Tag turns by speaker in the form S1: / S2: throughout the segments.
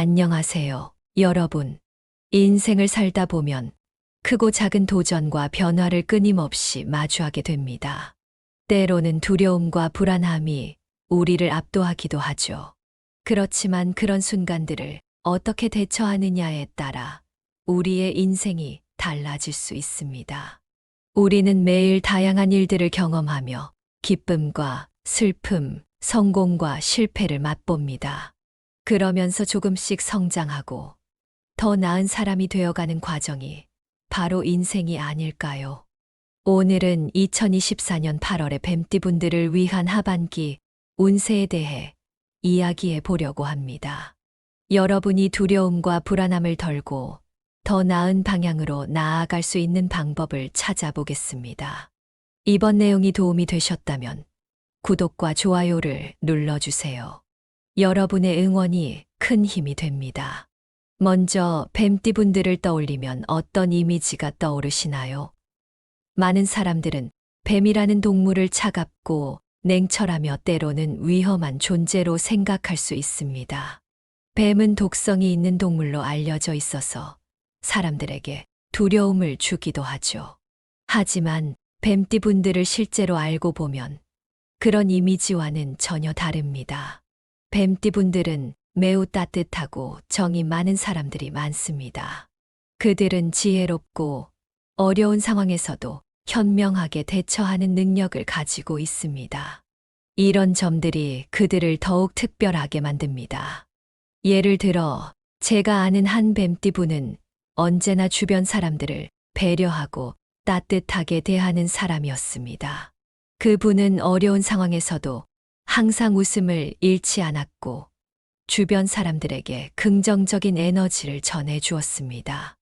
S1: 안녕하세요, 여러분. 인생을 살다 보면 크고 작은 도전과 변화를 끊임없이 마주하게 됩니다. 때로는 두려움과 불안함이 우리를 압도하기도 하죠. 그렇지만 그런 순간들을 어떻게 대처하느냐에 따라 우리의 인생이 달라질 수 있습니다. 우리는 매일 다양한 일들을 경험하며 기쁨과 슬픔, 성공과 실패를 맛봅니다. 그러면서 조금씩 성장하고 더 나은 사람이 되어가는 과정이 바로 인생이 아닐까요? 오늘은 2024년 8월의 뱀띠분들을 위한 하반기 운세에 대해 이야기해 보려고 합니다. 여러분이 두려움과 불안함을 덜고 더 나은 방향으로 나아갈 수 있는 방법을 찾아보겠습니다. 이번 내용이 도움이 되셨다면 구독과 좋아요를 눌러주세요. 여러분의 응원이 큰 힘이 됩니다. 먼저 뱀띠분들을 떠올리면 어떤 이미지가 떠오르시나요? 많은 사람들은 뱀이라는 동물을 차갑고 냉철하며 때로는 위험한 존재로 생각할 수 있습니다. 뱀은 독성이 있는 동물로 알려져 있어서 사람들에게 두려움을 주기도 하죠. 하지만 뱀띠분들을 실제로 알고 보면 그런 이미지와는 전혀 다릅니다. 뱀띠분들은 매우 따뜻하고 정이 많은 사람들이 많습니다. 그들은 지혜롭고 어려운 상황에서도 현명하게 대처하는 능력을 가지고 있습니다. 이런 점들이 그들을 더욱 특별하게 만듭니다. 예를 들어 제가 아는 한 뱀띠분은 언제나 주변 사람들을 배려하고 따뜻하게 대하는 사람이었습니다. 그분은 어려운 상황에서도 항상 웃음을 잃지 않았고 주변 사람들에게 긍정적인 에너지를 전해 주었습니다.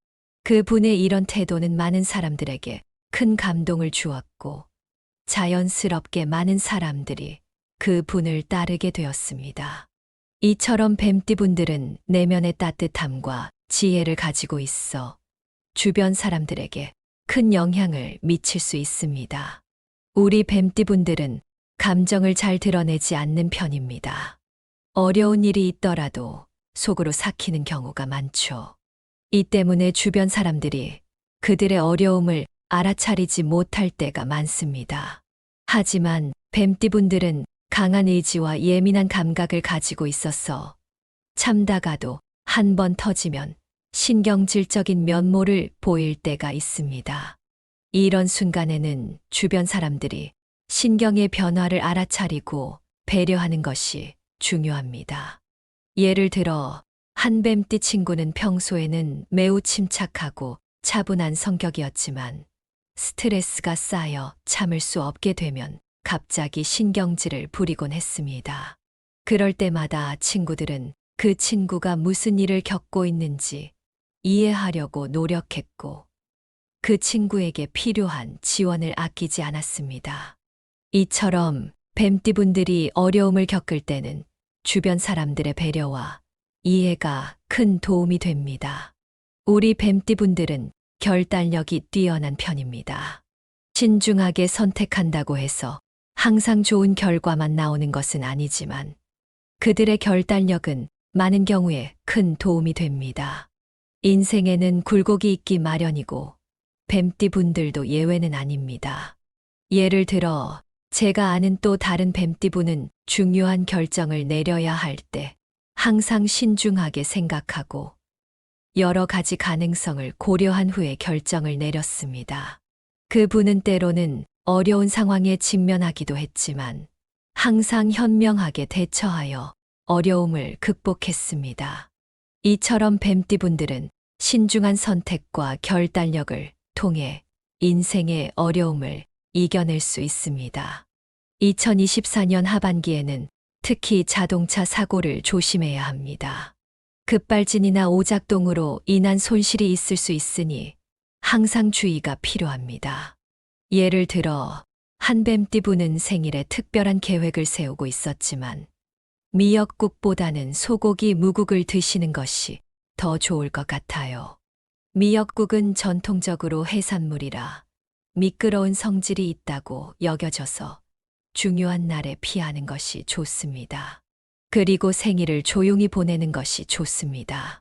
S1: 그분의 이런 태도는 많은 사람들에게 큰 감동을 주었고 자연스럽게 많은 사람들이 그분을 따르게 되었습니다. 이처럼 뱀띠분들은 내면의 따뜻함과 지혜를 가지고 있어 주변 사람들에게 큰 영향을 미칠 수 있습니다. 우리 뱀띠분들은 감정을 잘 드러내지 않는 편입니다. 어려운 일이 있더라도 속으로 삭히는 경우가 많죠. 이 때문에 주변 사람들이 그들의 어려움을 알아차리지 못할 때가 많습니다. 하지만 뱀띠분들은 강한 의지와 예민한 감각을 가지고 있어서 참다가도 한 번 터지면 신경질적인 면모를 보일 때가 있습니다. 이런 순간에는 주변 사람들이 신경의 변화를 알아차리고 배려하는 것이 중요합니다. 예를 들어 한 뱀띠 친구는 평소에는 매우 침착하고 차분한 성격이었지만 스트레스가 쌓여 참을 수 없게 되면 갑자기 신경질을 부리곤 했습니다. 그럴 때마다 친구들은 그 친구가 무슨 일을 겪고 있는지 이해하려고 노력했고 그 친구에게 필요한 지원을 아끼지 않았습니다. 이처럼 뱀띠분들이 어려움을 겪을 때는 주변 사람들의 배려와 이해가 큰 도움이 됩니다. 우리 뱀띠분들은 결단력이 뛰어난 편입니다. 신중하게 선택한다고 해서 항상 좋은 결과만 나오는 것은 아니지만 그들의 결단력은 많은 경우에 큰 도움이 됩니다. 인생에는 굴곡이 있기 마련이고 뱀띠분들도 예외는 아닙니다. 예를 들어 제가 아는 또 다른 뱀띠분은 중요한 결정을 내려야 할 때 항상 신중하게 생각하고 여러 가지 가능성을 고려한 후에 결정을 내렸습니다. 그분은 때로는 어려운 상황에 직면하기도 했지만 항상 현명하게 대처하여 어려움을 극복했습니다. 이처럼 뱀띠분들은 신중한 선택과 결단력을 통해 인생의 어려움을 이겨낼 수 있습니다. 2024년 하반기에는 특히 자동차 사고를 조심해야 합니다. 급발진이나 오작동으로 인한 손실이 있을 수 있으니 항상 주의가 필요합니다. 예를 들어 한 뱀띠분은 생일에 특별한 계획을 세우고 있었지만 미역국보다는 소고기 무국을 드시는 것이 더 좋을 것 같아요. 미역국은 전통적으로 해산물이라 미끄러운 성질이 있다고 여겨져서 중요한 날에 피하는 것이 좋습니다. 그리고 생일을 조용히 보내는 것이 좋습니다.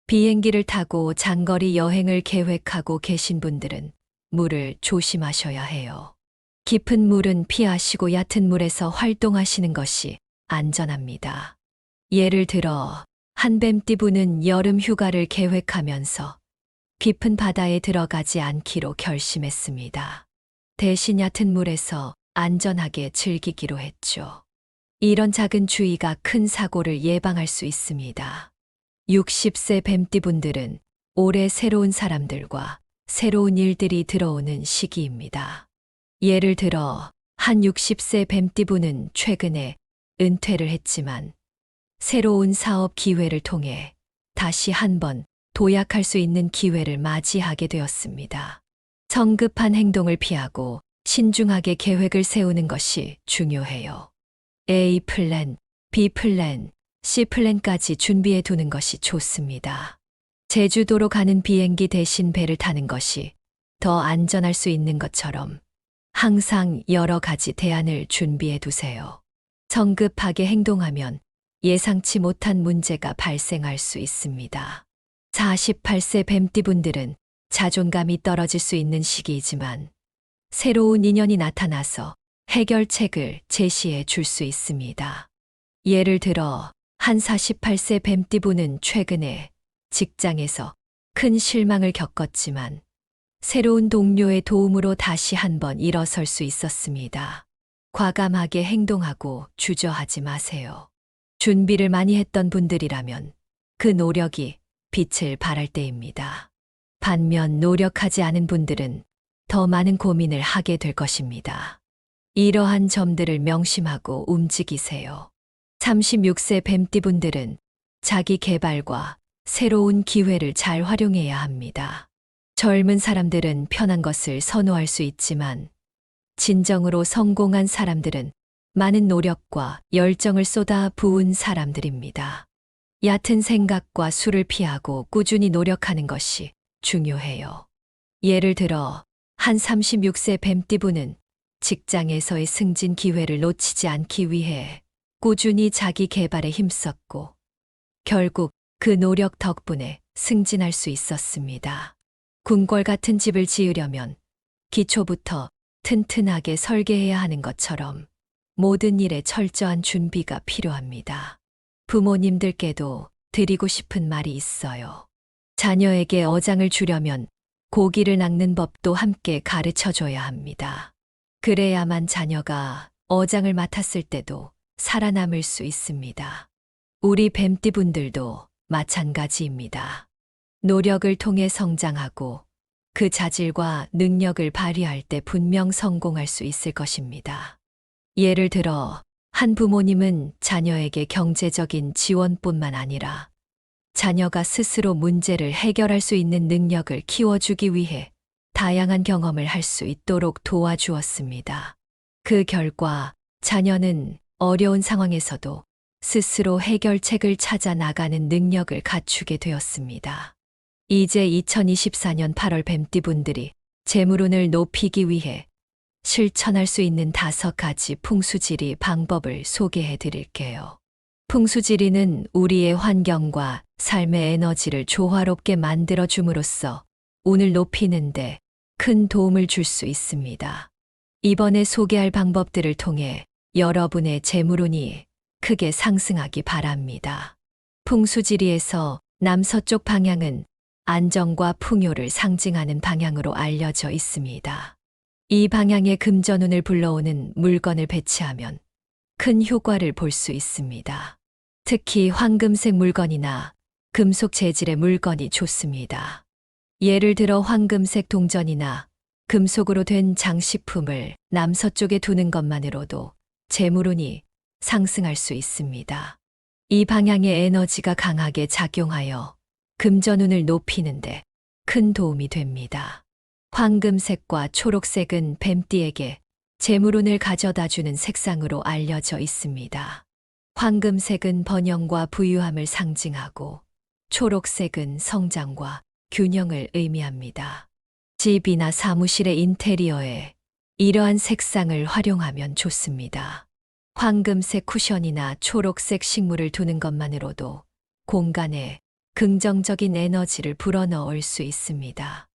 S1: 비행기를 타고 장거리 여행을 계획하고 계신 분들은 물을 조심하셔야 해요. 깊은 물은 피하시고 얕은 물에서 활동하시는 것이 안전합니다. 예를 들어, 한 뱀띠부는 여름 휴가를 계획하면서 깊은 바다에 들어가지 않기로 결심했습니다. 대신 얕은 물에서 안전하게 즐기기로 했죠. 이런 작은 주의가 큰 사고를 예방할 수 있습니다. 60세 뱀띠분들은 올해 새로운 사람들과 새로운 일들이 들어오는 시기입니다. 예를 들어, 한 60세 뱀띠분은 최근에 은퇴를 했지만 새로운 사업 기회를 통해 다시 한번 도약할 수 있는 기회를 맞이하게 되었습니다. 성급한 행동을 피하고 신중하게 계획을 세우는 것이 중요해요. A 플랜, B 플랜, C 플랜까지 준비해 두는 것이 좋습니다. 제주도로 가는 비행기 대신 배를 타는 것이 더 안전할 수 있는 것처럼 항상 여러 가지 대안을 준비해 두세요. 성급하게 행동하면 예상치 못한 문제가 발생할 수 있습니다. 48세 뱀띠분들은 자존감이 떨어질 수 있는 시기이지만 새로운 인연이 나타나서 해결책을 제시해 줄 수 있습니다. 예를 들어, 한 48세 뱀띠분은 최근에 직장에서 큰 실망을 겪었지만 새로운 동료의 도움으로 다시 한번 일어설 수 있었습니다. 과감하게 행동하고 주저하지 마세요. 준비를 많이 했던 분들이라면 그 노력이 빛을 발할 때입니다. 반면 노력하지 않은 분들은 더 많은 고민을 하게 될 것입니다. 이러한 점들을 명심하고 움직이세요. 36세 뱀띠분들은 자기 개발과 새로운 기회를 잘 활용해야 합니다. 젊은 사람들은 편한 것을 선호할 수 있지만 진정으로 성공한 사람들은 많은 노력과 열정을 쏟아 부은 사람들입니다. 얕은 생각과 술을 피하고 꾸준히 노력하는 것이 중요해요. 예를 들어, 한 36세 뱀띠분은 직장에서의 승진 기회를 놓치지 않기 위해 꾸준히 자기 개발에 힘썼고 결국 그 노력 덕분에 승진할 수 있었습니다. 궁궐 같은 집을 지으려면 기초부터 튼튼하게 설계해야 하는 것처럼 모든 일에 철저한 준비가 필요합니다. 부모님들께도 드리고 싶은 말이 있어요. 자녀에게 어장을 주려면 고기를 낚는 법도 함께 가르쳐 줘야 합니다. 그래야만 자녀가 어장을 맡았을 때도 살아남을 수 있습니다. 우리 뱀띠분들도 마찬가지입니다. 노력을 통해 성장하고 그 자질과 능력을 발휘할 때 분명 성공할 수 있을 것입니다. 예를 들어, 한 부모님은 자녀에게 경제적인 지원뿐만 아니라 자녀가 스스로 문제를 해결할 수 있는 능력을 키워주기 위해 다양한 경험을 할 수 있도록 도와주었습니다. 그 결과 자녀는 어려운 상황에서도 스스로 해결책을 찾아 나가는 능력을 갖추게 되었습니다. 이제 2024년 8월 뱀띠분들이 재물운을 높이기 위해 실천할 수 있는 5가지 풍수지리 방법을 소개해 드릴게요. 풍수지리는 우리의 환경과 삶의 에너지를 조화롭게 만들어 줌으로써 운을 높이는데 큰 도움을 줄 수 있습니다. 이번에 소개할 방법들을 통해 여러분의 재물운이 크게 상승하기 바랍니다. 풍수지리에서 남서쪽 방향은 안정과 풍요를 상징하는 방향으로 알려져 있습니다. 이 방향에 금전운을 불러오는 물건을 배치하면 큰 효과를 볼 수 있습니다. 특히 황금색 물건이나 금속 재질의 물건이 좋습니다. 예를 들어 황금색 동전이나 금속으로 된 장식품을 남서쪽에 두는 것만으로도 재물운이 상승할 수 있습니다. 이 방향의 에너지가 강하게 작용하여 금전운을 높이는데 큰 도움이 됩니다. 황금색과 초록색은 뱀띠에게 재물운을 가져다 주는 색상으로 알려져 있습니다. 황금색은 번영과 부유함을 상징하고 초록색은 성장과 균형을 의미합니다. 집이나 사무실의 인테리어에 이러한 색상을 활용하면 좋습니다. 황금색 쿠션이나 초록색 식물을 두는 것만으로도 공간에 긍정적인 에너지를 불어넣을 수 있습니다.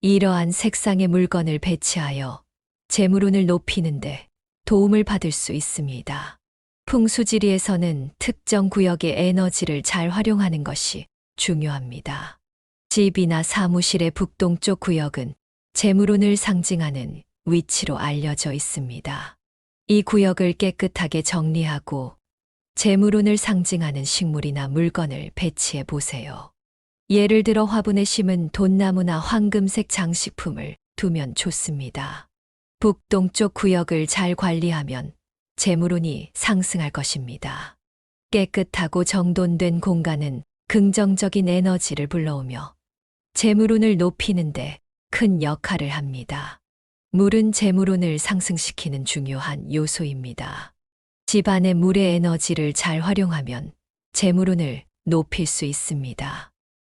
S1: 이러한 색상의 물건을 배치하여 재물운을 높이는데 도움을 받을 수 있습니다. 풍수지리에서는 특정 구역의 에너지를 잘 활용하는 것이 중요합니다. 집이나 사무실의 북동쪽 구역은 재물운을 상징하는 위치로 알려져 있습니다. 이 구역을 깨끗하게 정리하고 재물운을 상징하는 식물이나 물건을 배치해 보세요. 예를 들어 화분에 심은 돈나무나 황금색 장식품을 두면 좋습니다. 북동쪽 구역을 잘 관리하면 재물운이 상승할 것입니다. 깨끗하고 정돈된 공간은 긍정적인 에너지를 불러오며 재물운을 높이는데 큰 역할을 합니다. 물은 재물운을 상승시키는 중요한 요소입니다. 집안의 물의 에너지를 잘 활용하면 재물운을 높일 수 있습니다.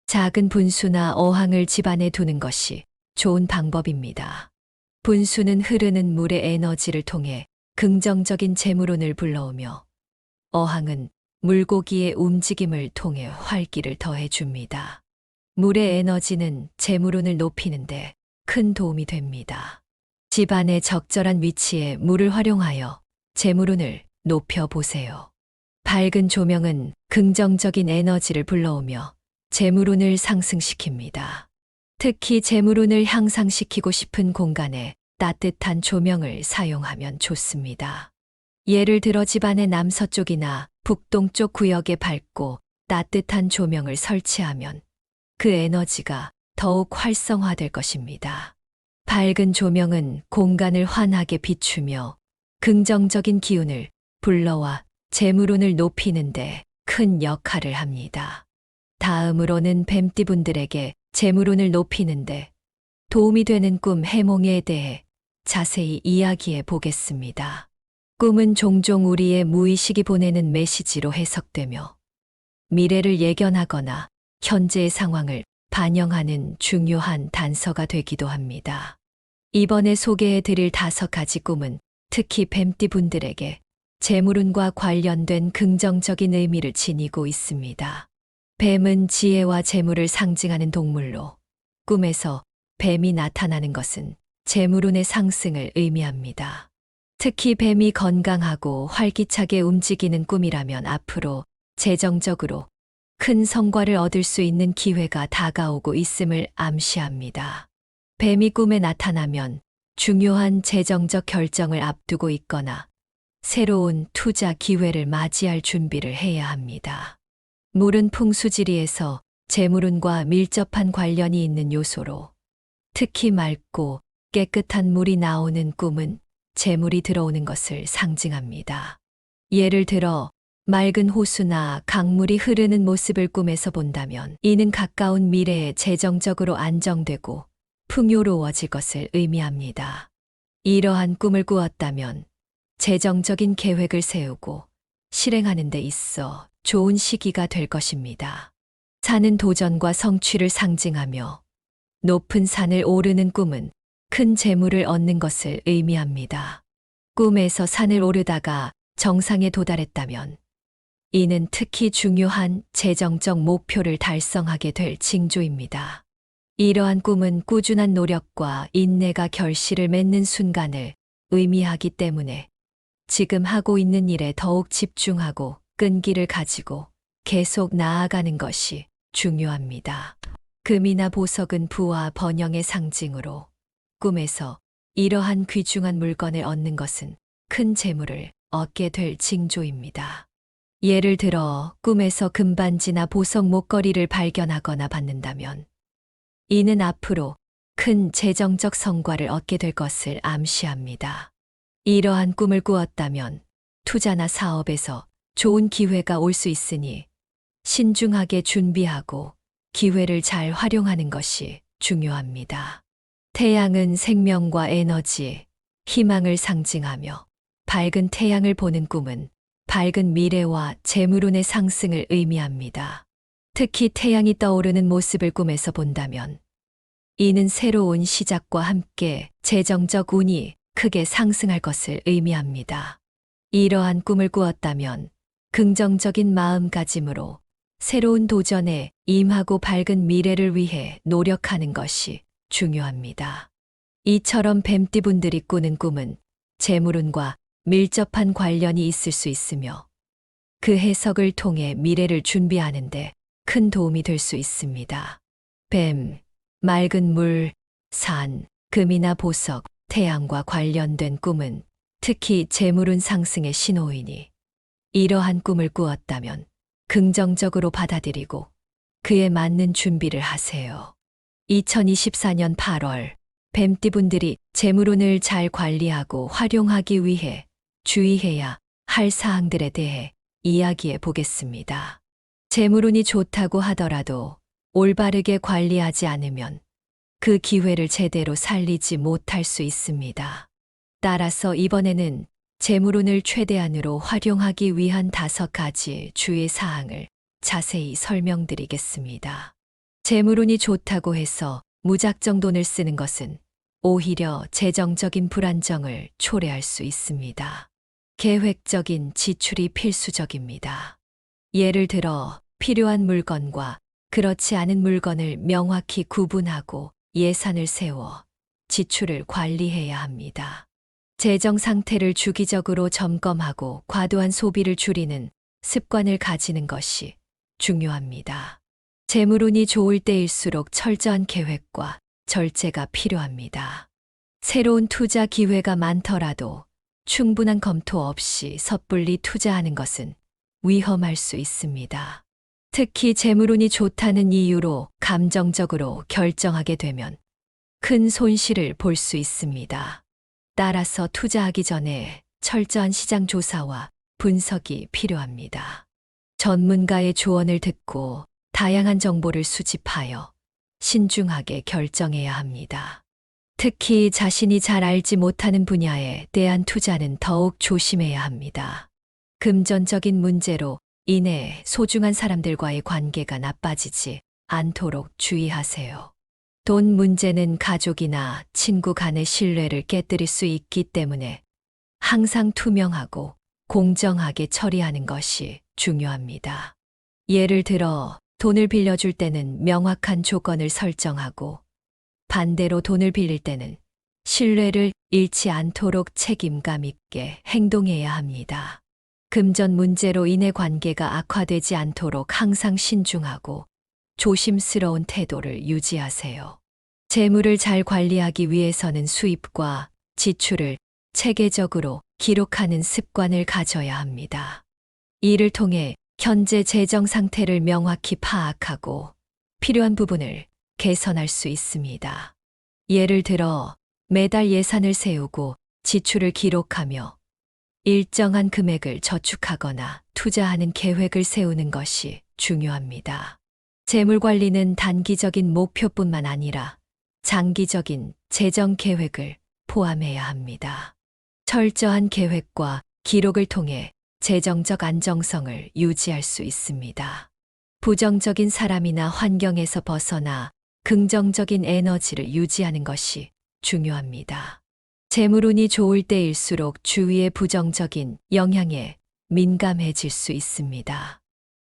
S1: 작은 분수나 어항을 집안에 두는 것이 좋은 방법입니다. 분수는 흐르는 물의 에너지를 통해 긍정적인 재물운을 불러오며 어항은 물고기의 움직임을 통해 활기를 더해줍니다. 물의 에너지는 재물운을 높이는데 큰 도움이 됩니다. 집안의 적절한 위치에 물을 활용하여 재물운을 높여보세요. 밝은 조명은 긍정적인 에너지를 불러오며 재물운을 상승시킵니다. 특히 재물운을 향상시키고 싶은 공간에 따뜻한 조명을 사용하면 좋습니다. 예를 들어 집안의 남서쪽이나 북동쪽 구역에 밝고 따뜻한 조명을 설치하면 그 에너지가 더욱 활성화될 것입니다. 밝은 조명은 공간을 환하게 비추며 긍정적인 기운을 불러와 재물운을 높이는데 큰 역할을 합니다. 다음으로는 뱀띠분들에게 재물운을 높이는데 도움이 되는 꿈 해몽에 대해 자세히 이야기해 보겠습니다. 꿈은 종종 우리의 무의식이 보내는 메시지로 해석되며 미래를 예견하거나 현재의 상황을 반영하는 중요한 단서가 되기도 합니다. 이번에 소개해 드릴 5가지 꿈은 특히 뱀띠분들에게 재물운과 관련된 긍정적인 의미를 지니고 있습니다. 뱀은 지혜와 재물을 상징하는 동물로 꿈에서 뱀이 나타나는 것은 재물운의 상승을 의미합니다. 특히 뱀이 건강하고 활기차게 움직이는 꿈이라면 앞으로 재정적으로 큰 성과를 얻을 수 있는 기회가 다가오고 있음을 암시합니다. 뱀이 꿈에 나타나면 중요한 재정적 결정을 앞두고 있거나 새로운 투자 기회를 맞이할 준비를 해야 합니다. 물은 풍수지리에서 재물운과 밀접한 관련이 있는 요소로 특히 맑고 깨끗한 물이 나오는 꿈은 재물이 들어오는 것을 상징합니다. 예를 들어 맑은 호수나 강물이 흐르는 모습을 꿈에서 본다면 이는 가까운 미래에 재정적으로 안정되고 풍요로워질 것을 의미합니다. 이러한 꿈을 꾸었다면 재정적인 계획을 세우고 실행하는 데 있어 좋은 시기가 될 것입니다. 산은 도전과 성취를 상징하며 높은 산을 오르는 꿈은 큰 재물을 얻는 것을 의미합니다. 꿈에서 산을 오르다가 정상에 도달했다면 이는 특히 중요한 재정적 목표를 달성하게 될 징조입니다. 이러한 꿈은 꾸준한 노력과 인내가 결실을 맺는 순간을 의미하기 때문에 지금 하고 있는 일에 더욱 집중하고 끈기를 가지고 계속 나아가는 것이 중요합니다. 금이나 보석은 부와 번영의 상징으로 꿈에서 이러한 귀중한 물건을 얻는 것은 큰 재물을 얻게 될 징조입니다. 예를 들어 꿈에서 금반지나 보석 목걸이를 발견하거나 받는다면 이는 앞으로 큰 재정적 성과를 얻게 될 것을 암시합니다. 이러한 꿈을 꾸었다면 투자나 사업에서 좋은 기회가 올 수 있으니 신중하게 준비하고 기회를 잘 활용하는 것이 중요합니다. 태양은 생명과 에너지, 희망을 상징하며 밝은 태양을 보는 꿈은 밝은 미래와 재물운의 상승을 의미합니다. 특히 태양이 떠오르는 모습을 꿈에서 본다면 이는 새로운 시작과 함께 재정적 운이 크게 상승할 것을 의미합니다. 이러한 꿈을 꾸었다면 긍정적인 마음가짐으로 새로운 도전에 임하고 밝은 미래를 위해 노력하는 것이 중요합니다. 이처럼 뱀띠분들이 꾸는 꿈은 재물운과 밀접한 관련이 있을 수 있으며 그 해석을 통해 미래를 준비하는데 큰 도움이 될 수 있습니다. 뱀, 맑은 물, 산, 금이나 보석, 태양과 관련된 꿈은 특히 재물운 상승의 신호이니 이러한 꿈을 꾸었다면 긍정적으로 받아들이고 그에 맞는 준비를 하세요. 2024년 8월 뱀띠분들이 재물운을 잘 관리하고 활용하기 위해 주의해야 할 사항들에 대해 이야기해 보겠습니다. 재물운이 좋다고 하더라도 올바르게 관리하지 않으면 그 기회를 제대로 살리지 못할 수 있습니다. 따라서 이번에는 재물운을 최대한으로 활용하기 위한 5가지 주의 사항을 자세히 설명드리겠습니다. 재물운이 좋다고 해서 무작정 돈을 쓰는 것은 오히려 재정적인 불안정을 초래할 수 있습니다. 계획적인 지출이 필수적입니다. 예를 들어 필요한 물건과 그렇지 않은 물건을 명확히 구분하고 예산을 세워 지출을 관리해야 합니다. 재정 상태를 주기적으로 점검하고 과도한 소비를 줄이는 습관을 가지는 것이 중요합니다. 재물운이 좋을 때일수록 철저한 계획과 절제가 필요합니다. 새로운 투자 기회가 많더라도 충분한 검토 없이 섣불리 투자하는 것은 위험할 수 있습니다. 특히 재물운이 좋다는 이유로 감정적으로 결정하게 되면 큰 손실을 볼 수 있습니다. 따라서 투자하기 전에 철저한 시장 조사와 분석이 필요합니다. 전문가의 조언을 듣고 다양한 정보를 수집하여 신중하게 결정해야 합니다. 특히 자신이 잘 알지 못하는 분야에 대한 투자는 더욱 조심해야 합니다. 금전적인 문제로 인해 소중한 사람들과의 관계가 나빠지지 않도록 주의하세요. 돈 문제는 가족이나 친구 간의 신뢰를 깨뜨릴 수 있기 때문에 항상 투명하고 공정하게 처리하는 것이 중요합니다. 예를 들어 돈을 빌려줄 때는 명확한 조건을 설정하고 반대로 돈을 빌릴 때는 신뢰를 잃지 않도록 책임감 있게 행동해야 합니다. 금전 문제로 인해 관계가 악화되지 않도록 항상 신중하고 조심스러운 태도를 유지하세요. 재물을 잘 관리하기 위해서는 수입과 지출을 체계적으로 기록하는 습관을 가져야 합니다. 이를 통해 현재 재정 상태를 명확히 파악하고 필요한 부분을 개선할 수 있습니다. 예를 들어 매달 예산을 세우고 지출을 기록하며 일정한 금액을 저축하거나 투자하는 계획을 세우는 것이 중요합니다. 재물 관리는 단기적인 목표뿐만 아니라 장기적인 재정 계획을 포함해야 합니다. 철저한 계획과 기록을 통해 재정적 안정성을 유지할 수 있습니다. 부정적인 사람이나 환경에서 벗어나 긍정적인 에너지를 유지하는 것이 중요합니다. 재물운이 좋을 때일수록 주위의 부정적인 영향에 민감해질 수 있습니다.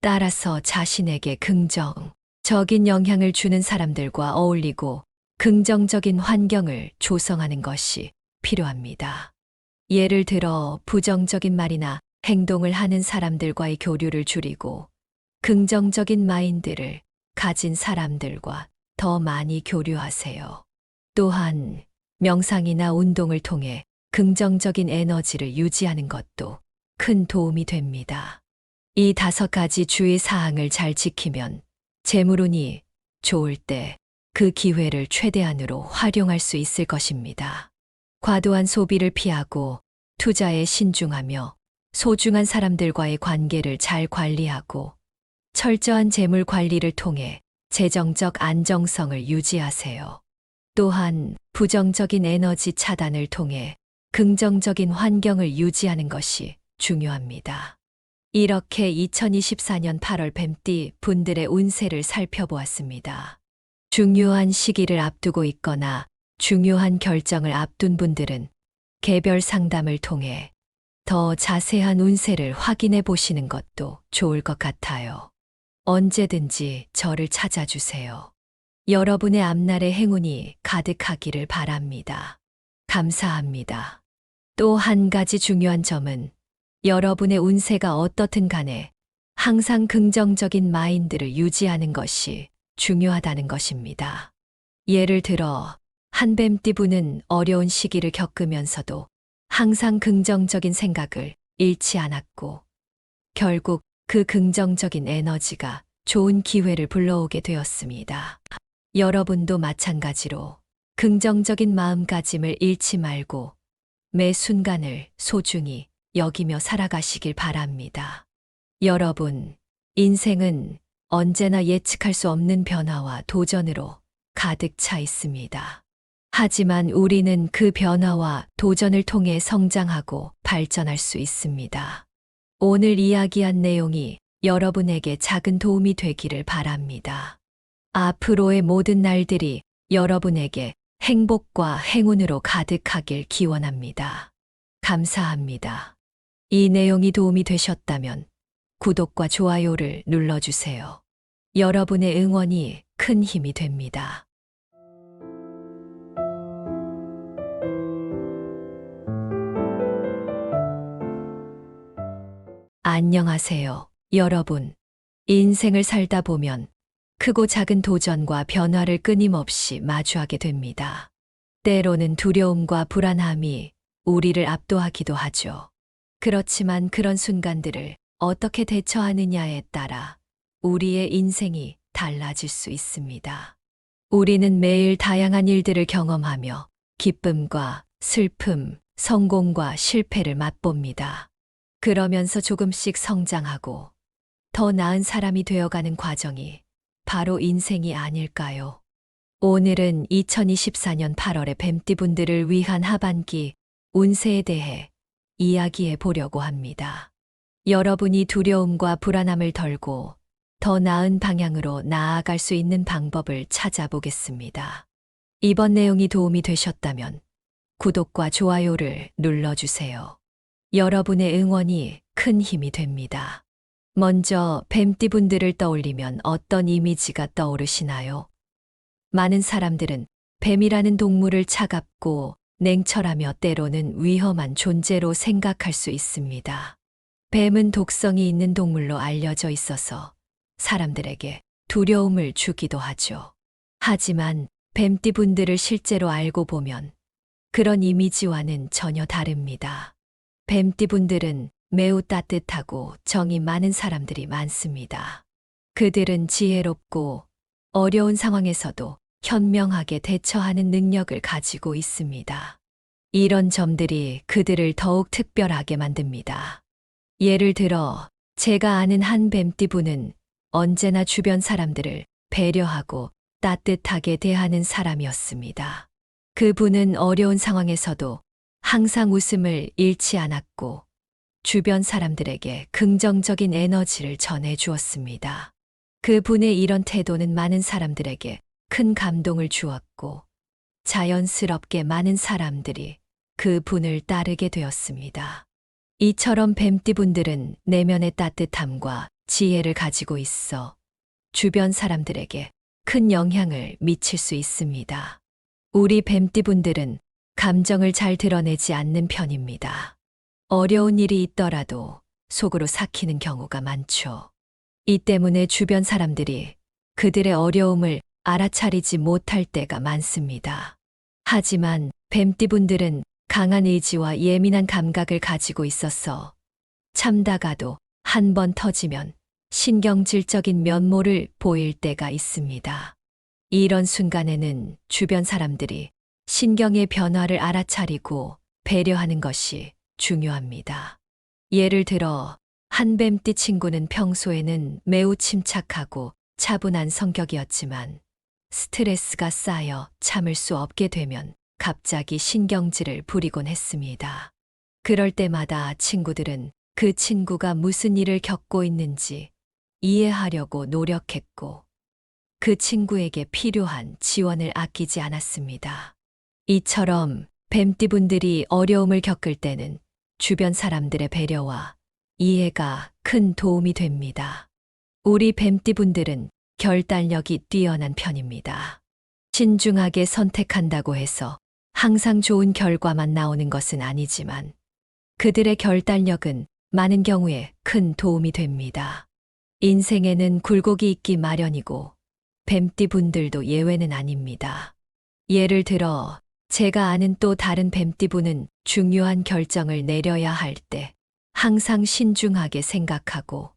S1: 따라서 자신에게 긍정적인 영향을 주는 사람들과 어울리고 긍정적인 환경을 조성하는 것이 필요합니다. 예를 들어 부정적인 말이나 행동을 하는 사람들과의 교류를 줄이고 긍정적인 마인드를 가진 사람들과 더 많이 교류하세요. 또한 명상이나 운동을 통해 긍정적인 에너지를 유지하는 것도 큰 도움이 됩니다. 이 5가지 주의 사항을 잘 지키면 재물운이 좋을 때 그 기회를 최대한으로 활용할 수 있을 것입니다. 과도한 소비를 피하고 투자에 신중하며 소중한 사람들과의 관계를 잘 관리하고 철저한 재물 관리를 통해 재정적 안정성을 유지하세요. 또한 부정적인 에너지 차단을 통해 긍정적인 환경을 유지하는 것이 중요합니다. 이렇게 2024년 8월 뱀띠 분들의 운세를 살펴보았습니다. 중요한 시기를 앞두고 있거나 중요한 결정을 앞둔 분들은 개별 상담을 통해 더 자세한 운세를 확인해 보시는 것도 좋을 것 같아요. 언제든지 저를 찾아주세요. 여러분의 앞날의 행운이 가득하기를 바랍니다. 감사합니다. 또 한 가지 중요한 점은 여러분의 운세가 어떻든 간에 항상 긍정적인 마인드를 유지하는 것이 중요하다는 것입니다. 예를 들어, 한 뱀띠분은 어려운 시기를 겪으면서도 항상 긍정적인 생각을 잃지 않았고, 결국 그 긍정적인 에너지가 좋은 기회를 불러오게 되었습니다. 여러분도 마찬가지로 긍정적인 마음가짐을 잃지 말고 매 순간을 소중히 여기며 살아가시길 바랍니다. 여러분, 인생은 언제나 예측할 수 없는 변화와 도전으로 가득 차 있습니다. 하지만 우리는 그 변화와 도전을 통해 성장하고 발전할 수 있습니다. 오늘 이야기한 내용이 여러분에게 작은 도움이 되기를 바랍니다. 앞으로의 모든 날들이 여러분에게 행복과 행운으로 가득하길 기원합니다. 감사합니다. 이 내용이 도움이 되셨다면 구독과 좋아요를 눌러주세요. 여러분의 응원이 큰 힘이 됩니다. 안녕하세요, 여러분. 인생을 살다 보면 크고 작은 도전과 변화를 끊임없이 마주하게 됩니다. 때로는 두려움과 불안함이 우리를 압도하기도 하죠. 그렇지만 그런 순간들을 어떻게 대처하느냐에 따라 우리의 인생이 달라질 수 있습니다. 우리는 매일 다양한 일들을 경험하며 기쁨과 슬픔, 성공과 실패를 맛봅니다. 그러면서 조금씩 성장하고 더 나은 사람이 되어가는 과정이 바로 인생이 아닐까요? 오늘은 2024년 8월의 뱀띠분들을 위한 하반기 운세에 대해 이야기해 보려고 합니다. 여러분이 두려움과 불안함을 덜고 더 나은 방향으로 나아갈 수 있는 방법을 찾아보겠습니다. 이번 내용이 도움이 되셨다면 구독과 좋아요를 눌러주세요. 여러분의 응원이 큰 힘이 됩니다. 먼저 뱀띠분들을 떠올리면 어떤 이미지가 떠오르시나요? 많은 사람들은 뱀이라는 동물을 차갑고 냉철하며 때로는 위험한 존재로 생각할 수 있습니다. 뱀은 독성이 있는 동물로 알려져 있어서 사람들에게 두려움을 주기도 하죠. 하지만 뱀띠분들을 실제로 알고 보면 그런 이미지와는 전혀 다릅니다. 뱀띠분들은 매우 따뜻하고 정이 많은 사람들이 많습니다. 그들은 지혜롭고 어려운 상황에서도 현명하게 대처하는 능력을 가지고 있습니다. 이런 점들이 그들을 더욱 특별하게 만듭니다. 예를 들어 제가 아는 한 뱀띠분은 언제나 주변 사람들을 배려하고 따뜻하게 대하는 사람이었습니다. 그분은 어려운 상황에서도 항상 웃음을 잃지 않았고 주변 사람들에게 긍정적인 에너지를 전해 주었습니다. 그분의 이런 태도는 많은 사람들에게 큰 감동을 주었고 자연스럽게 많은 사람들이 그분을 따르게 되었습니다. 이처럼 뱀띠분들은 내면의 따뜻함과 지혜를 가지고 있어 주변 사람들에게 큰 영향을 미칠 수 있습니다. 우리 뱀띠분들은 감정을 잘 드러내지 않는 편입니다. 어려운 일이 있더라도 속으로 삭히는 경우가 많죠. 이 때문에 주변 사람들이 그들의 어려움을 알아차리지 못할 때가 많습니다. 하지만 뱀띠분들은 강한 의지와 예민한 감각을 가지고 있어서 참다가도 한 번 터지면 신경질적인 면모를 보일 때가 있습니다. 이런 순간에는 주변 사람들이 신경의 변화를 알아차리고 배려하는 것이 중요합니다. 예를 들어 한 뱀띠 친구는 평소에는 매우 침착하고 차분한 성격이었지만 스트레스가 쌓여 참을 수 없게 되면 갑자기 신경질을 부리곤 했습니다. 그럴 때마다 친구들은 그 친구가 무슨 일을 겪고 있는지 이해하려고 노력했고 그 친구에게 필요한 지원을 아끼지 않았습니다. 이처럼 뱀띠분들이 어려움을 겪을 때는 주변 사람들의 배려와 이해가 큰 도움이 됩니다. 우리 뱀띠분들은 결단력이 뛰어난 편입니다. 신중하게 선택한다고 해서 항상 좋은 결과만 나오는 것은 아니지만 그들의 결단력은 많은 경우에 큰 도움이 됩니다. 인생에는 굴곡이 있기 마련이고 뱀띠분들도 예외는 아닙니다. 예를 들어 제가 아는 또 다른 뱀띠분은 중요한 결정을 내려야 할 때 항상 신중하게 생각하고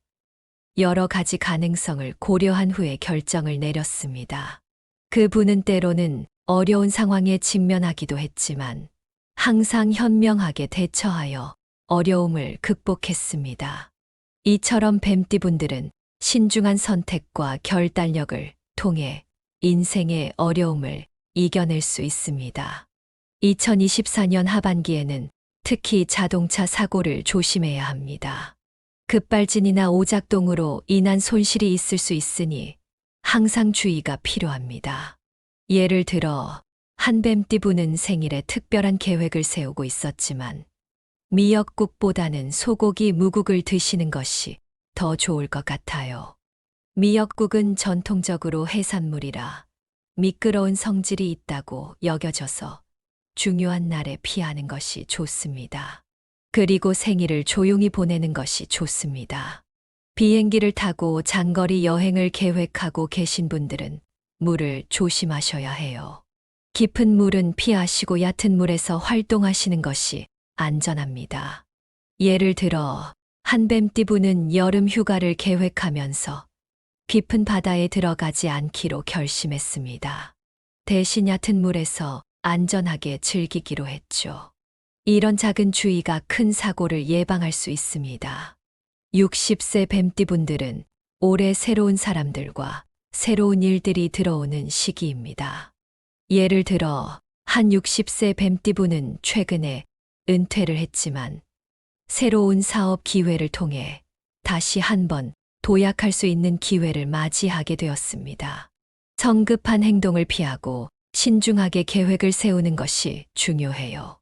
S1: 여러 가지 가능성을 고려한 후에 결정을 내렸습니다. 그분은 때로는 어려운 상황에 직면하기도 했지만 항상 현명하게 대처하여 어려움을 극복했습니다. 이처럼 뱀띠분들은 신중한 선택과 결단력을 통해 인생의 어려움을 이겨낼 수 있습니다. 2024년 하반기에는 특히 자동차 사고를 조심해야 합니다. 급발진이나 오작동으로 인한 손실이 있을 수 있으니 항상 주의가 필요합니다. 예를 들어 한 뱀띠분은 생일에 특별한 계획을 세우고 있었지만 미역국보다는 소고기 무국을 드시는 것이 더 좋을 것 같아요. 미역국은 전통적으로 해산물이라 미끄러운 성질이 있다고 여겨져서 중요한 날에 피하는 것이 좋습니다. 그리고 생일을 조용히 보내는 것이 좋습니다. 비행기를 타고 장거리 여행을 계획하고 계신 분들은 물을 조심하셔야 해요. 깊은 물은 피하시고 얕은 물에서 활동하시는 것이 안전합니다. 예를 들어 한 뱀띠분은 여름 휴가를 계획하면서 깊은 바다에 들어가지 않기로 결심했습니다. 대신 얕은 물에서 안전하게 즐기기로 했죠. 이런 작은 주의가 큰 사고를 예방할 수 있습니다. 60세 뱀띠분들은 올해 새로운 사람들과 새로운 일들이 들어오는 시기입니다. 예를 들어 한 60세 뱀띠분은 최근에 은퇴를 했지만 새로운 사업 기회를 통해 다시 한번 도약할 수 있는 기회를 맞이하게 되었습니다. 성급한 행동을 피하고 신중하게 계획을 세우는 것이 중요해요.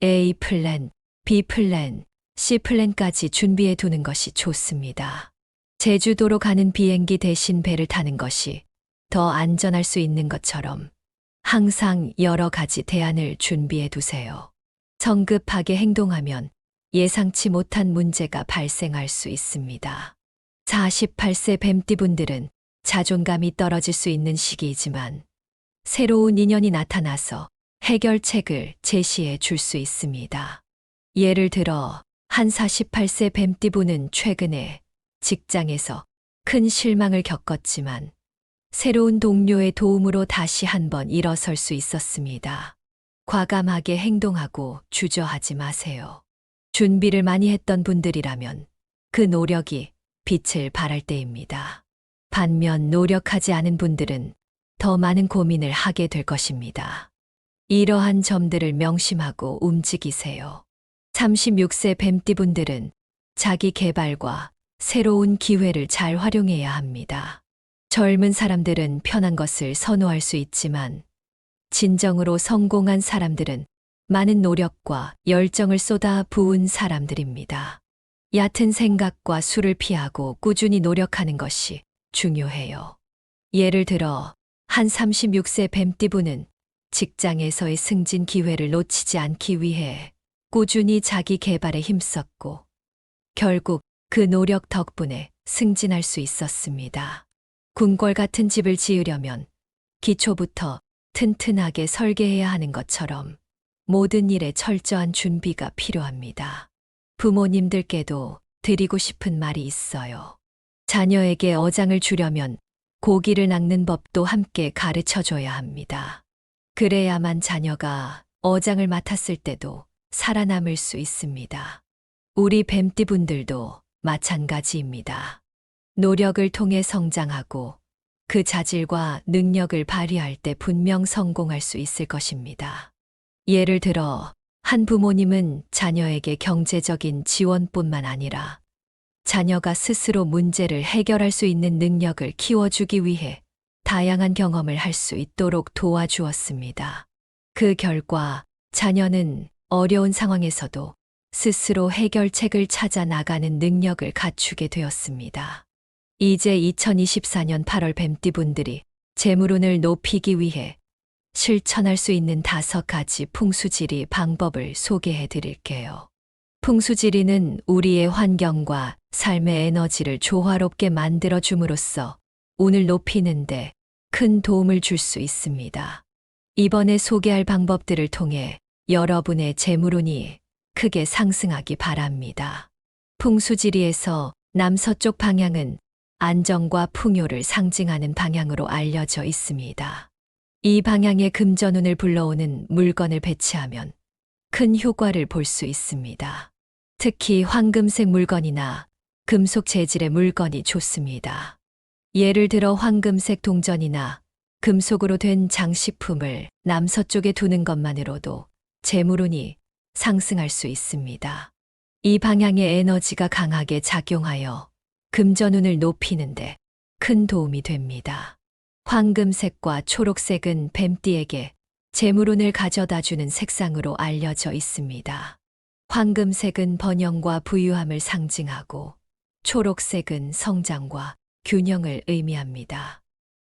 S1: A 플랜, B 플랜, C 플랜까지 준비해 두는 것이 좋습니다. 제주도로 가는 비행기 대신 배를 타는 것이 더 안전할 수 있는 것처럼 항상 여러 가지 대안을 준비해 두세요. 성급하게 행동하면 예상치 못한 문제가 발생할 수 있습니다. 48세 뱀띠분들은 자존감이 떨어질 수 있는 시기이지만 새로운 인연이 나타나서 해결책을 제시해 줄 수 있습니다. 예를 들어 한 48세 뱀띠분은 최근에 직장에서 큰 실망을 겪었지만 새로운 동료의 도움으로 다시 한번 일어설 수 있었습니다. 과감하게 행동하고 주저하지 마세요. 준비를 많이 했던 분들이라면 그 노력이 빛을 발할 때입니다. 반면 노력하지 않은 분들은 더 많은 고민을 하게 될 것입니다. 이러한 점들을 명심하고 움직이세요. 36세 뱀띠분들은 자기 개발과 새로운 기회를 잘 활용해야 합니다. 젊은 사람들은 편한 것을 선호할 수 있지만 진정으로 성공한 사람들은 많은 노력과 열정을 쏟아 부은 사람들입니다. 얕은 생각과 술을 피하고 꾸준히 노력하는 것이 중요해요. 예를 들어 한 36세 뱀띠분은 직장에서의 승진 기회를 놓치지 않기 위해 꾸준히 자기 개발에 힘썼고 결국 그 노력 덕분에 승진할 수 있었습니다. 궁궐 같은 집을 지으려면 기초부터 튼튼하게 설계해야 하는 것처럼 모든 일에 철저한 준비가 필요합니다. 부모님들께도 드리고 싶은 말이 있어요. 자녀에게 어장을 주려면 고기를 낚는 법도 함께 가르쳐 줘야 합니다. 그래야만 자녀가 어장을 맡았을 때도 살아남을 수 있습니다. 우리 뱀띠분들도 마찬가지입니다. 노력을 통해 성장하고 그 자질과 능력을 발휘할 때 분명 성공할 수 있을 것입니다. 예를 들어 한 부모님은 자녀에게 경제적인 지원뿐만 아니라 자녀가 스스로 문제를 해결할 수 있는 능력을 키워주기 위해 다양한 경험을 할 수 있도록 도와주었습니다. 그 결과 자녀는 어려운 상황에서도 스스로 해결책을 찾아 나가는 능력을 갖추게 되었습니다. 이제 2024년 8월 뱀띠분들이 재물운을 높이기 위해 실천할 수 있는 5가지 풍수지리 방법을 소개해 드릴게요. 풍수지리는 우리의 환경과 삶의 에너지를 조화롭게 만들어 줌으로써 운을 높이는데 큰 도움을 줄 수 있습니다. 이번에 소개할 방법들을 통해 여러분의 재물운이 크게 상승하기 바랍니다. 풍수지리에서 남서쪽 방향은 안정과 풍요를 상징하는 방향으로 알려져 있습니다. 이 방향에 금전운을 불러오는 물건을 배치하면 큰 효과를 볼 수 있습니다. 특히 황금색 물건이나 금속 재질의 물건이 좋습니다. 예를 들어 황금색 동전이나 금속으로 된 장식품을 남서쪽에 두는 것만으로도 재물운이 상승할 수 있습니다. 이 방향의 에너지가 강하게 작용하여 금전운을 높이는데 큰 도움이 됩니다. 황금색과 초록색은 뱀띠에게 재물운을 가져다 주는 색상으로 알려져 있습니다. 황금색은 번영과 부유함을 상징하고 초록색은 성장과 균형을 의미합니다.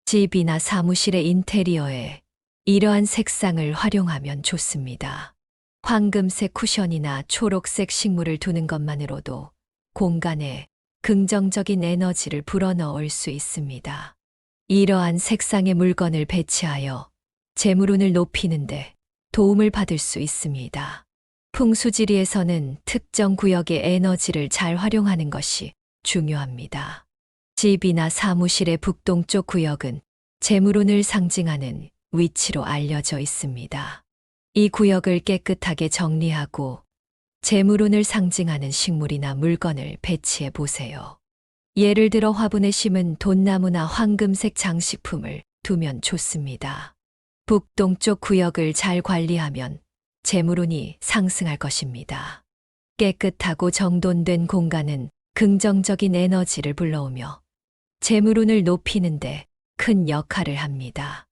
S1: 집이나 사무실의 인테리어에 이러한 색상을 활용하면 좋습니다. 황금색 쿠션이나 초록색 식물을 두는 것만으로도 공간에 긍정적인 에너지를 불어넣을 수 있습니다. 이러한 색상의 물건을 배치하여 재물운을 높이는데 도움을 받을 수 있습니다. 풍수지리에서는 특정 구역의 에너지를 잘 활용하는 것이 중요합니다. 집이나 사무실의 북동쪽 구역은 재물운을 상징하는 위치로 알려져 있습니다. 이 구역을 깨끗하게 정리하고 재물운을 상징하는 식물이나 물건을 배치해 보세요. 예를 들어 화분에 심은 돈나무나 황금색 장식품을 두면 좋습니다. 북동쪽 구역을 잘 관리하면 재물운이 상승할 것입니다. 깨끗하고 정돈된 공간은 긍정적인 에너지를 불러오며 재물운을 높이는데 큰 역할을 합니다.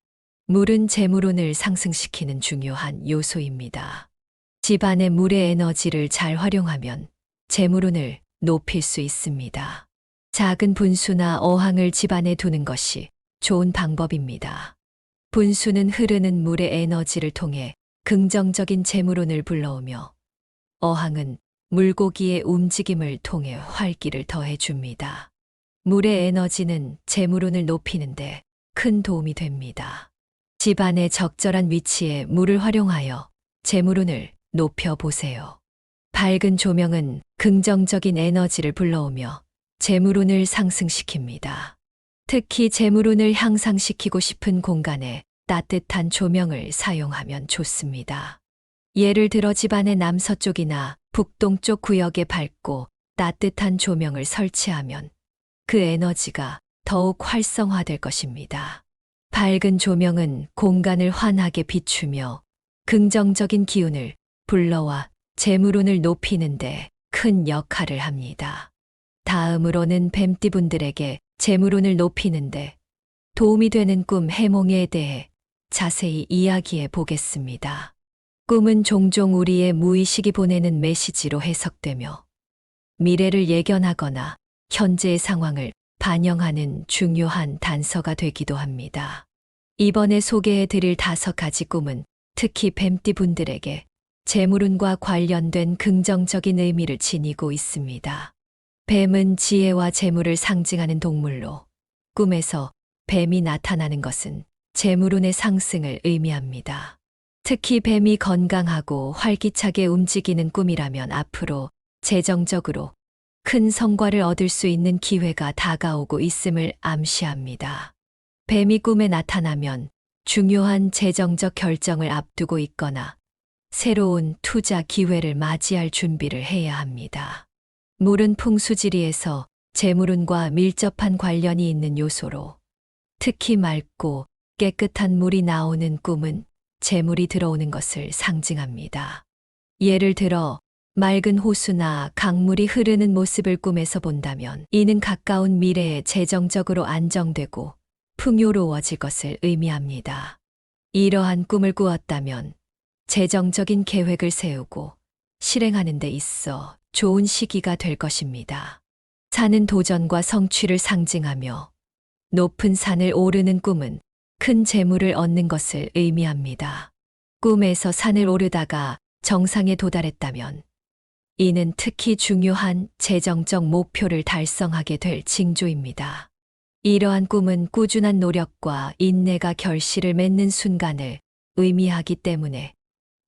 S1: 물은 재물운을 상승시키는 중요한 요소입니다. 집안의 물의 에너지를 잘 활용하면 재물운을 높일 수 있습니다. 작은 분수나 어항을 집안에 두는 것이 좋은 방법입니다. 분수는 흐르는 물의 에너지를 통해 긍정적인 재물운을 불러오며 어항은 물고기의 움직임을 통해 활기를 더해줍니다. 물의 에너지는 재물운을 높이는데 큰 도움이 됩니다. 집안의 적절한 위치에 물을 활용하여 재물운을 높여보세요. 밝은 조명은 긍정적인 에너지를 불러오며 재물운을 상승시킵니다. 특히 재물운을 향상시키고 싶은 공간에 따뜻한 조명을 사용하면 좋습니다. 예를 들어 집안의 남서쪽이나 북동쪽 구역에 밝고 따뜻한 조명을 설치하면 그 에너지가 더욱 활성화될 것입니다. 밝은 조명은 공간을 환하게 비추며 긍정적인 기운을 불러와 재물운을 높이는데 큰 역할을 합니다. 다음으로는 뱀띠분들에게 재물운을 높이는데 도움이 되는 꿈 해몽에 대해 자세히 이야기해 보겠습니다. 꿈은 종종 우리의 무의식이 보내는 메시지로 해석되며 미래를 예견하거나 현재의 상황을 반영하는 중요한 단서가 되기도 합니다. 이번에 소개해 드릴 5가지 꿈은 특히 뱀띠분들에게 재물운과 관련된 긍정적인 의미를 지니고 있습니다. 뱀은 지혜와 재물을 상징하는 동물로 꿈에서 뱀이 나타나는 것은 재물운의 상승을 의미합니다. 특히 뱀이 건강하고 활기차게 움직이는 꿈이라면 앞으로 재정적으로 큰 성과를 얻을 수 있는 기회가 다가오고 있음을 암시합니다. 뱀이 꿈에 나타나면 중요한 재정적 결정을 앞두고 있거나 새로운 투자 기회를 맞이할 준비를 해야 합니다. 물은 풍수지리에서 재물운과 밀접한 관련이 있는 요소로 특히 맑고 깨끗한 물이 나오는 꿈은 재물이 들어오는 것을 상징합니다. 예를 들어 맑은 호수나 강물이 흐르는 모습을 꿈에서 본다면 이는 가까운 미래에 재정적으로 안정되고 풍요로워질 것을 의미합니다. 이러한 꿈을 꾸었다면 재정적인 계획을 세우고 실행하는 데 있어 좋은 시기가 될 것입니다. 산은 도전과 성취를 상징하며 높은 산을 오르는 꿈은 큰 재물을 얻는 것을 의미합니다. 꿈에서 산을 오르다가 정상에 도달했다면 이는 특히 중요한 재정적 목표를 달성하게 될 징조입니다. 이러한 꿈은 꾸준한 노력과 인내가 결실을 맺는 순간을 의미하기 때문에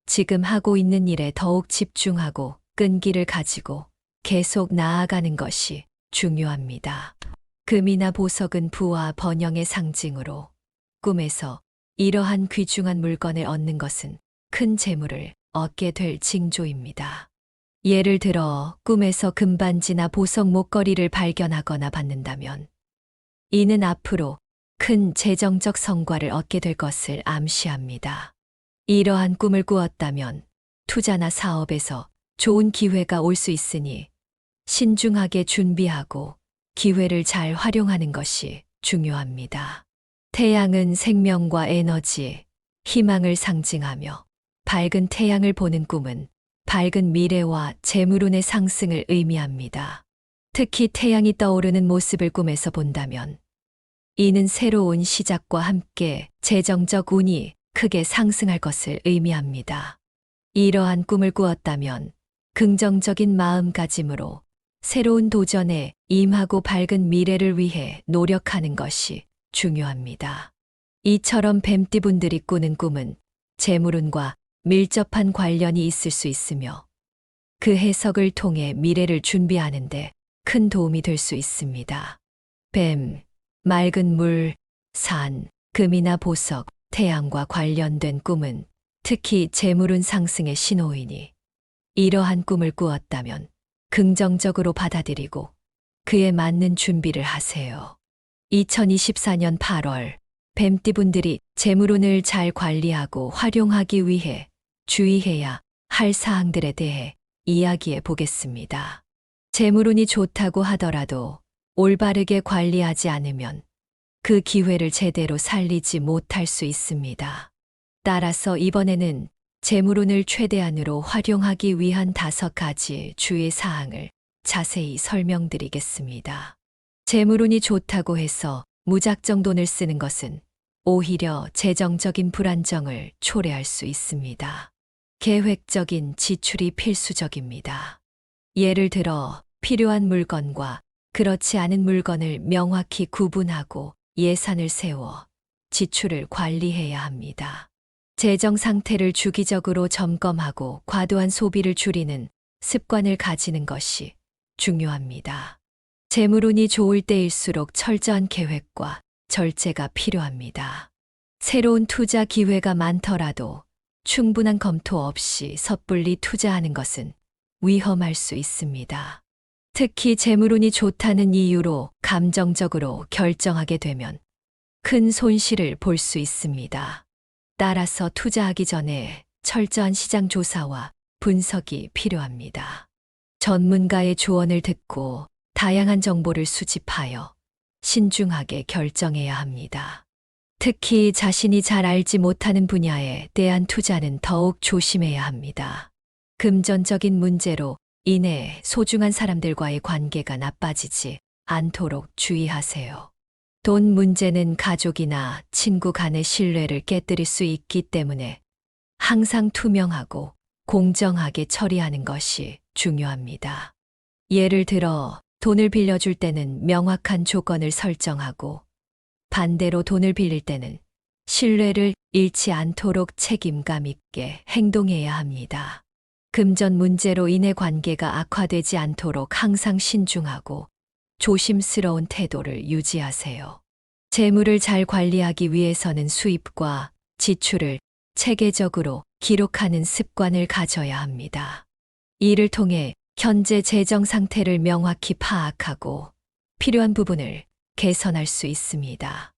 S1: 지금 하고 있는 일에 더욱 집중하고 끈기를 가지고 계속 나아가는 것이 중요합니다. 금이나 보석은 부와 번영의 상징으로 꿈에서 이러한 귀중한 물건을 얻는 것은 큰 재물을 얻게 될 징조입니다. 예를 들어 꿈에서 금반지나 보석 목걸이를 발견하거나 받는다면 이는 앞으로 큰 재정적 성과를 얻게 될 것을 암시합니다. 이러한 꿈을 꾸었다면 투자나 사업에서 좋은 기회가 올 수 있으니 신중하게 준비하고 기회를 잘 활용하는 것이 중요합니다. 태양은 생명과 에너지, 희망을 상징하며 밝은 태양을 보는 꿈은 밝은 미래와 재물운의 상승을 의미합니다. 특히 태양이 떠오르는 모습을 꿈에서 본다면 이는 새로운 시작과 함께 재정적 운이 크게 상승할 것을 의미합니다. 이러한 꿈을 꾸었다면 긍정적인 마음가짐으로 새로운 도전에 임하고 밝은 미래를 위해 노력하는 것이 중요합니다. 이처럼 뱀띠분들이 꾸는 꿈은 재물운과 밀접한 관련이 있을 수 있으며 그 해석을 통해 미래를 준비하는 데 큰 도움이 될 수 있습니다. 뱀, 맑은 물, 산, 금이나 보석, 태양과 관련된 꿈은 특히 재물운 상승의 신호이니 이러한 꿈을 꾸었다면 긍정적으로 받아들이고 그에 맞는 준비를 하세요. 2024년 8월 뱀띠분들이 재물운을 잘 관리하고 활용하기 위해 주의해야 할 사항들에 대해 이야기해 보겠습니다. 재물운이 좋다고 하더라도 올바르게 관리하지 않으면 그 기회를 제대로 살리지 못할 수 있습니다. 따라서 이번에는 재물운을 최대한으로 활용하기 위한 5가지 주의 사항을 자세히 설명드리겠습니다. 재물운이 좋다고 해서 무작정 돈을 쓰는 것은 오히려 재정적인 불안정을 초래할 수 있습니다. 계획적인 지출이 필수적입니다. 예를 들어 필요한 물건과 그렇지 않은 물건을 명확히 구분하고 예산을 세워 지출을 관리해야 합니다. 재정 상태를 주기적으로 점검하고 과도한 소비를 줄이는 습관을 가지는 것이 중요합니다. 재물운이 좋을 때일수록 철저한 계획과 절제가 필요합니다. 새로운 투자 기회가 많더라도 충분한 검토 없이 섣불리 투자하는 것은 위험할 수 있습니다. 특히 재물운이 좋다는 이유로 감정적으로 결정하게 되면 큰 손실을 볼 수 있습니다. 따라서 투자하기 전에 철저한 시장 조사와 분석이 필요합니다. 전문가의 조언을 듣고 다양한 정보를 수집하여 신중하게 결정해야 합니다. 특히 자신이 잘 알지 못하는 분야에 대한 투자는 더욱 조심해야 합니다. 금전적인 문제로 인해 소중한 사람들과의 관계가 나빠지지 않도록 주의하세요. 돈 문제는 가족이나 친구 간의 신뢰를 깨뜨릴 수 있기 때문에 항상 투명하고 공정하게 처리하는 것이 중요합니다. 예를 들어 돈을 빌려줄 때는 명확한 조건을 설정하고 반대로 돈을 빌릴 때는 신뢰를 잃지 않도록 책임감 있게 행동해야 합니다. 금전 문제로 인해 관계가 악화되지 않도록 항상 신중하고 조심스러운 태도를 유지하세요. 재물을 잘 관리하기 위해서는 수입과 지출을 체계적으로 기록하는 습관을 가져야 합니다. 이를 통해 현재 재정 상태를 명확히 파악하고 필요한 부분을 개선할 수 있습니다.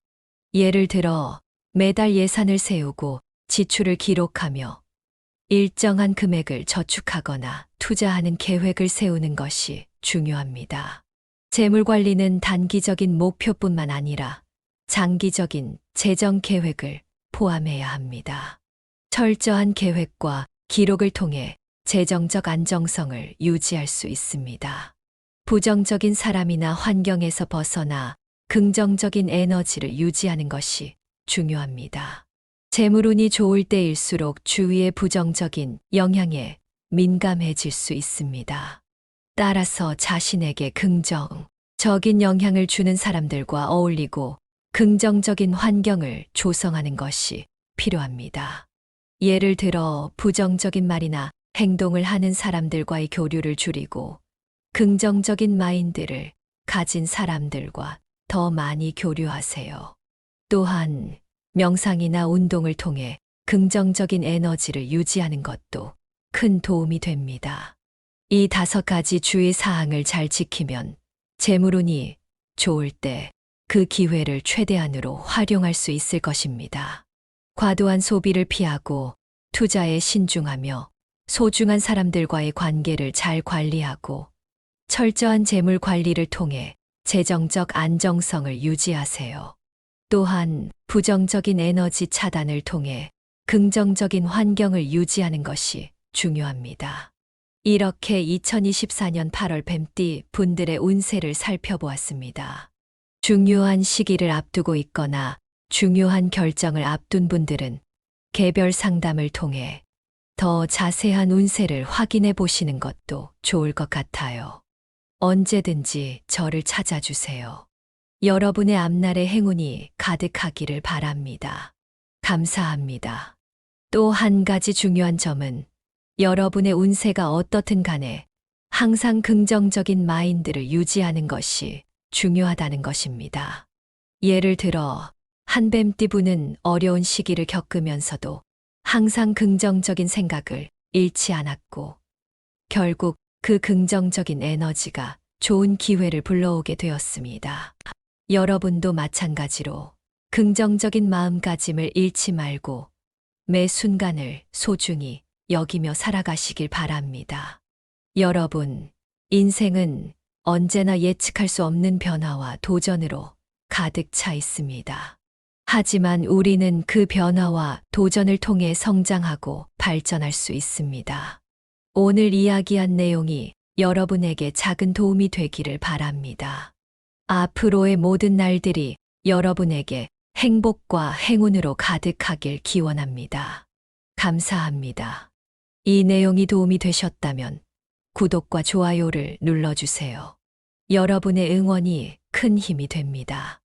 S1: 예를 들어 매달 예산을 세우고 지출을 기록하며 일정한 금액을 저축하거나 투자하는 계획을 세우는 것이 중요합니다. 재물 관리는 단기적인 목표뿐만 아니라 장기적인 재정 계획을 포함해야 합니다. 철저한 계획과 기록을 통해 재정적 안정성을 유지할 수 있습니다. 부정적인 사람이나 환경에서 벗어나 긍정적인 에너지를 유지하는 것이 중요합니다. 재물운이 좋을 때일수록 주위의 부정적인 영향에 민감해질 수 있습니다. 따라서 자신에게 긍정적인 영향을 주는 사람들과 어울리고 긍정적인 환경을 조성하는 것이 필요합니다. 예를 들어 부정적인 말이나 행동을 하는 사람들과의 교류를 줄이고 긍정적인 마인드를 가진 사람들과 더 많이 교류하세요. 또한 명상이나 운동을 통해 긍정적인 에너지를 유지하는 것도 큰 도움이 됩니다. 이 5가지 주의 사항을 잘 지키면 재물운이 좋을 때 그 기회를 최대한으로 활용할 수 있을 것입니다. 과도한 소비를 피하고 투자에 신중하며 소중한 사람들과의 관계를 잘 관리하고 철저한 재물 관리를 통해 재정적 안정성을 유지하세요. 또한 부정적인 에너지 차단을 통해 긍정적인 환경을 유지하는 것이 중요합니다. 이렇게 2024년 8월 뱀띠 분들의 운세를 살펴보았습니다. 중요한 시기를 앞두고 있거나 중요한 결정을 앞둔 분들은 개별 상담을 통해 더 자세한 운세를 확인해 보시는 것도 좋을 것 같아요. 언제든지 저를 찾아주세요. 여러분의 앞날에 행운이 가득하기를 바랍니다. 감사합니다. 또 한 가지 중요한 점은 여러분의 운세가 어떻든 간에 항상 긍정적인 마인드를 유지하는 것이 중요하다는 것입니다. 예를 들어 한 뱀띠분은 어려운 시기를 겪으면서도 항상 긍정적인 생각을 잃지 않았고 결국 그 긍정적인 에너지가 좋은 기회를 불러오게 되었습니다. 여러분도 마찬가지로 긍정적인 마음가짐을 잃지 말고 매 순간을 소중히 여기며 살아가시길 바랍니다. 여러분, 인생은 언제나 예측할 수 없는 변화와 도전으로 가득 차 있습니다. 하지만 우리는 그 변화와 도전을 통해 성장하고 발전할 수 있습니다. 오늘 이야기한 내용이 여러분에게 작은 도움이 되기를 바랍니다. 앞으로의 모든 날들이 여러분에게 행복과 행운으로 가득하길 기원합니다. 감사합니다. 이 내용이 도움이 되셨다면 구독과 좋아요를 눌러주세요. 여러분의 응원이 큰 힘이 됩니다.